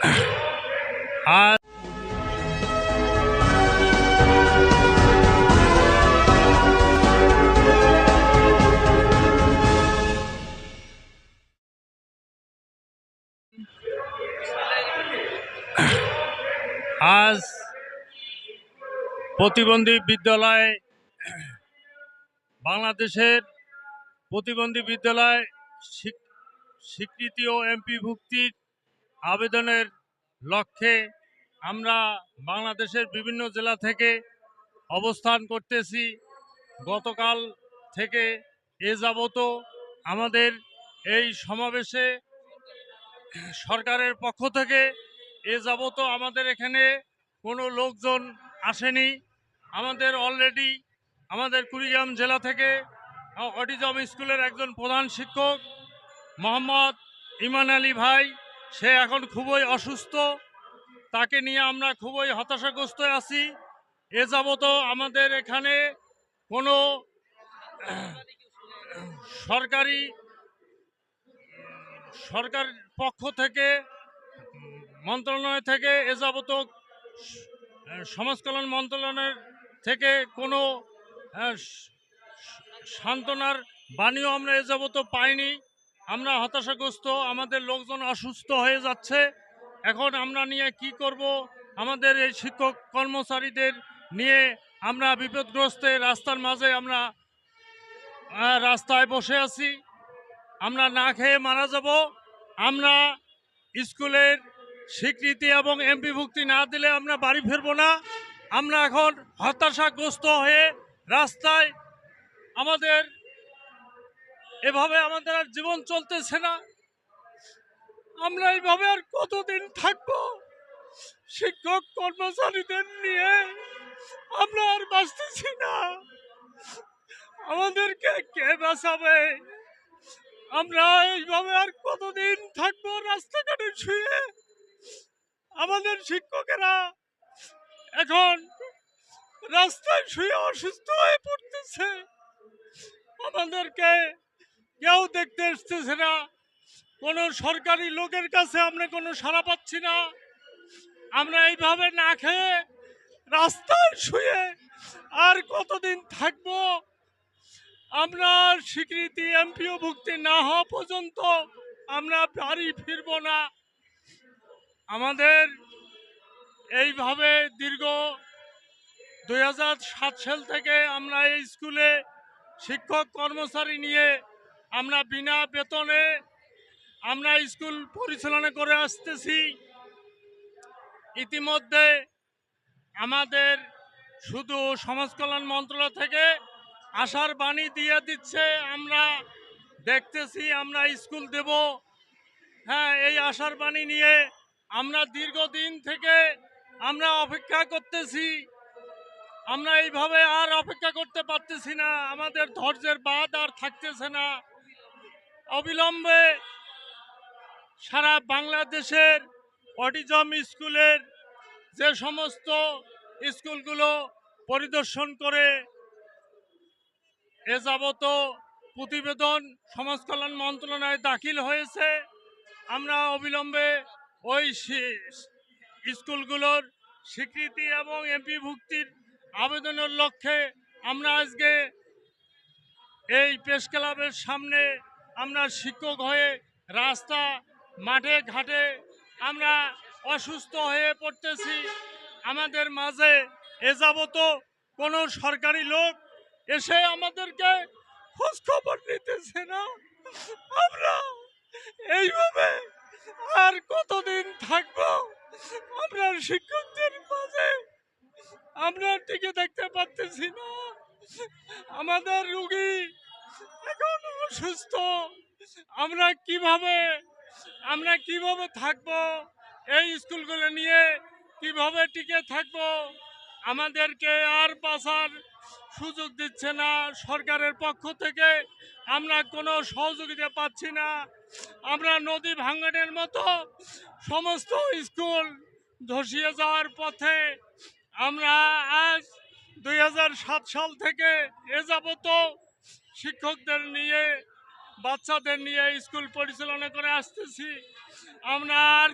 আজ আজ প্রতিবন্ধী বিদ্যালয় বাংলাদেশের প্রতিবন্ধী বিদ্যালয় স্বীকৃতি ও এমপিভুক্তির আবেদনের লক্ষ্যে আমরা বাংলাদেশের বিভিন্ন জেলা থেকে অবস্থান করতেছি। গতকাল থেকে এ যাবত আমাদের এই সমাবেশে সরকারের পক্ষ থেকে এ যাবত আমাদের এখানে কোনো লোকজন আসেনি। আমাদের অলরেডি আমাদের কুড়িগ্রাম জেলা থেকে অটিজম স্কুলের একজন প্রধান শিক্ষক মোহাম্মদ ইমান আলী ভাই, সে এখন খুবই অসুস্থ, তাকে নিয়ে আমরা খুবই হতাশাগ্রস্ত আছি। এ যাবত আমাদের এখানে কোনো সরকার পক্ষ থেকে মন্ত্রণালয় থেকে এ যাবত সমাজ কল্যাণ মন্ত্রণালয়ের থেকে কোনো সান্ত্বনার বাণীও আমরা এ যাবত পাইনি। আমরা হতাশাগ্রস্ত, আমাদের লোকজন অসুস্থ হয়ে যাচ্ছে। এখন আমরা নিয়ে কি করব? আমাদের এই শিক্ষক কর্মচারীদের নিয়ে আমরা বিপদগ্রস্ত রাস্তার মাঝে আমরা রাস্তায় বসে আছি। আমরা না খেয়ে মারা যাব। আমরা স্কুলের স্বীকৃতি এবং এমপিভুক্তি না দিলে আমরা বাড়ি ফিরবো না। আমরা এখন হতাশাগ্রস্ত হয়ে রাস্তায়, আমাদের এভাবে আমাদের আর জীবন চলতেছে না। আমরা এইভাবে আর কতদিন থাকবো? শিক্ষক কর্মচারীদের নিয়ে আমরা আর বাঁচতেছি না। আমাদেরকে কে বাঁচাবে? আমরা এইভাবে আর কতদিন থাকবো রাস্তাঘাটে শুয়ে? আমাদের শিক্ষকেরা এখন রাস্তায় শুয়ে অসুস্থ হয়ে পড়তেছে। আমাদেরকে কেউ দেখতে আসতেছে না। কোনো সরকারি লোকের কাছে আমরা কোনো সাড়া পাচ্ছি না। আমরা এইভাবে না খেয়ে রাস্তায় শুয়ে আর কতদিন থাকবো? আমরা স্বীকৃতি এমপিও ভুক্তি না হওয়া পর্যন্ত আমরা বাড়ি ফিরবো না। আমাদের এইভাবে দীর্ঘ 2007 সাল থেকে আমরা এই স্কুলে শিক্ষক কর্মচারী নিয়ে আমরা বিনা বেতনে আমরা স্কুল পরিচালনা করে আসতেছি। ইতিমধ্যে আমাদের শুধু সমাজ কল্যাণ মন্ত্রণালয় থেকে আশার বাণী দিয়ে দিচ্ছে, আমরা দেখতেছি, আমরা স্কুল দেব। হ্যাঁ, এই আশার বাণী নিয়ে আমরা দীর্ঘদিন থেকে আমরা অপেক্ষা করতেছি। আমরা এইভাবে আর অপেক্ষা করতে পারতেছি না। আমাদের ধৈর্যের বাঁধ আর থাকতেছে না। অবিলম্বে সারা বাংলাদেশের অটিজম স্কুলের যে সমস্ত স্কুলগুলো পরিদর্শন করে এ যাবত প্রতিবেদন সমাজ কল্যাণ মন্ত্রণালয়ে দাখিল হয়েছে, আমরা অবিলম্বে ওই স্কুলগুলোর স্বীকৃতি এবং এমপিভুক্তির আবেদনের লক্ষ্যে আমরা আজকে এই প্রেস ক্লাবের সামনে আমরা শিক্ষক হয়ে রাস্তা মাঠে ঘাটে আমরা অসুস্থ হয়ে পড়তেছি। আমাদের মাঝে এ যাবত কোনো সরকারি লোক এসে আমাদেরকে খোঁজ খবর নিতেছে না। আমরা এইভাবে আর কতদিন থাকবো? আমরা শিক্ষকদের মাঝে আমরা টিকে দেখতে পারতেছি না। আমাদের রোগী এখন অসুস্থ। আমরা কিভাবে থাকবো? এই স্কুলগুলো নিয়ে কিভাবে টিকে থাকবো? আমাদেরকে আর বাঁচার সুযোগ দিচ্ছে না সরকারের পক্ষ থেকে। আমরা কোনো সহযোগিতা পাচ্ছি না। আমরা নদী ভাঙনের মতো সমস্ত স্কুল ধসিয়ে যাওয়ার পথে। আমরা আজ 2007 সাল থেকে এ যাবত শিক্ষকদের নিয়ে, বাচ্চাদের নিয়ে স্কুল পরিচালনা করে আসতেছি। আমরা আর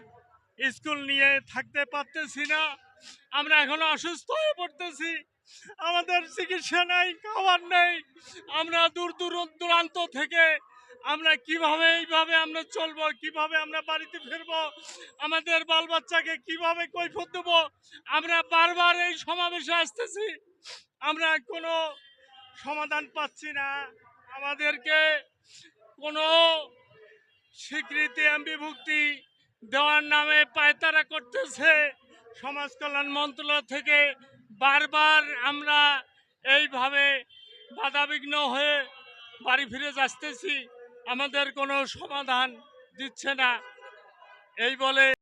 স্কুল নিয়ে থাকতে পারতেছি না। আমরা এখন অসুস্থ হয়ে পড়তেছি, আমাদের চিকিৎসা নেই, খাবার নেই। আমরা দূর দূর দূরান্ত থেকে আমরা কিভাবে এইভাবে আমরা চলবো, কিভাবে আমরা বাড়িতে ফিরবো, আমাদের বাল বাচ্চাকে কিভাবে কৈফিয়ত দেবো? আমরা বারবার এই সমাবেশে আসতেছি, আমরা কোনো সমাধান পাচ্ছি না। আমাদেরকে কোনো স্বীকৃতি এমপিভুক্তি দেওয়ার নামে পায়তারা করতেছে সমাজ কল্যাণ মন্ত্রণালয় থেকে। বারবার আমরা এইভাবে বাধাবিঘ্ন হয়ে বাড়ি ফিরে যাচ্তেছি, আমাদের কোনো সমাধান দিচ্ছে না। এই বলে